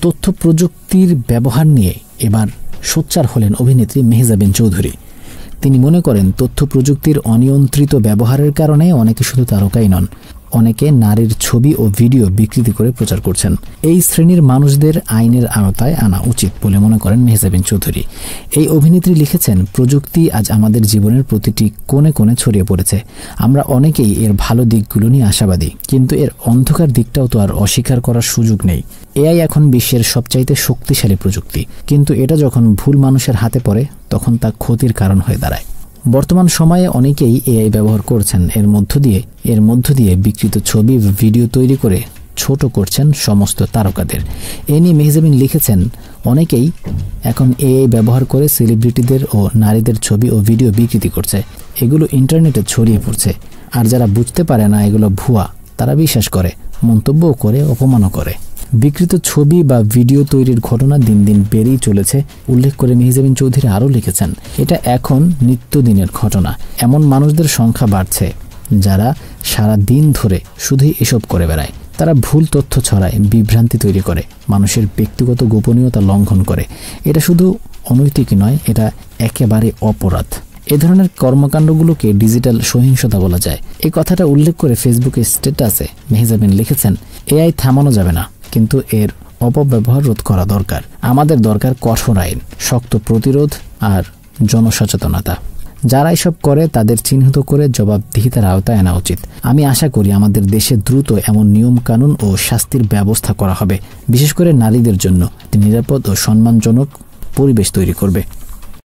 তথ্য প্রযুক্তির ব্যবহার নিয়ে এবার সোচ্চার হলেন অভিনেত্রী মেহজাবিন চৌধুরী। তিনি মনে করেন তথ্য প্রযুক্তির অনিয়ন্ত্রিত ব্যবহারের কারণে অনেকে শুধু তারকাই নন, অনেকে নারীর ছবি ও ভিডিও বিকৃতি করে প্রচার করছেন। এই শ্রেণীর মানুষদের আইনের আওতায় আনা উচিত বলে মনে করেন মেহজাবিন চৌধুরী। এই অভিনেত্রী লিখেছেন, প্রযুক্তি আজ আমাদের জীবনের প্রতিটি কোণে কোণে ছড়িয়ে পড়েছে। আমরা অনেকেই এর ভালো দিকগুলো নিয়ে আশাবাদী, কিন্তু এর অন্ধকার দিকটাও তো আর অস্বীকার করার সুযোগ নেই। এআই এখন বিশ্বের সবচাইতে শক্তিশালী প্রযুক্তি, কিন্তু এটা যখন ভুল মানুষের হাতে পড়ে তখন তা ক্ষতির কারণ হয়ে দাঁড়ায়। বর্তমান সময়ে অনেকেই এআই ব্যবহার করছেন, এর মধ্য দিয়ে বিকৃত ছবি ও ভিডিও তৈরি করে ছোট করছেন সমস্ত তারকাদের। এ নিয়ে মেহজাবিন লিখেছেন, অনেকেই এখন এআই ব্যবহার করে সেলিব্রিটিদের ও নারীদের ছবি ও ভিডিও বিকৃতি করছে। এগুলো ইন্টারনেটে ছড়িয়ে পড়ছে, আর যারা বুঝতে পারে না এগুলো ভুয়া, তারা বিশ্বাস করে, মন্তব্যও করে, অপমানও করে। বিকৃত ছবি বা ভিডিও তৈরির ঘটনা দিন দিন বেড়েই চলেছে উল্লেখ করে মেহজাবিন চৌধুরী আরও লিখেছেন, এটা এখন নিত্যদিনের ঘটনা। এমন মানুষদের সংখ্যা বাড়ছে যারা সারা দিন ধরে শুধুই এসব করে বেড়ায়। তারা ভুল তথ্য ছড়ায়, বিভ্রান্তি তৈরি করে, মানুষের ব্যক্তিগত গোপনীয়তা লঙ্ঘন করে। এটা শুধু অনৈতিক নয়, এটা একেবারে অপরাধ। এ ধরনের কর্মকাণ্ডগুলোকে ডিজিটাল সহিংসতা বলা যায়। এই কথাটা উল্লেখ করে ফেসবুকে স্ট্যাটাসে মেহজাবিন লিখেছেন, এআই থামানো যাবে না, কিন্তু এর অপব্যবহার রোধ করা দরকার। আমাদের দরকার কঠোর আইন, শক্ত প্রতিরোধ আর জনসচেতনতা। যারা এসব করে তাদের চিহ্নিত করে জবাবদিহিতার আওতায় আনা উচিত। আমি আশা করি আমাদের দেশে দ্রুত এমন নিয়ম কানুন ও শাস্তির ব্যবস্থা করা হবে, বিশেষ করে নারীদের জন্য নিরাপদ ও সম্মানজনক পরিবেশ তৈরি করবে।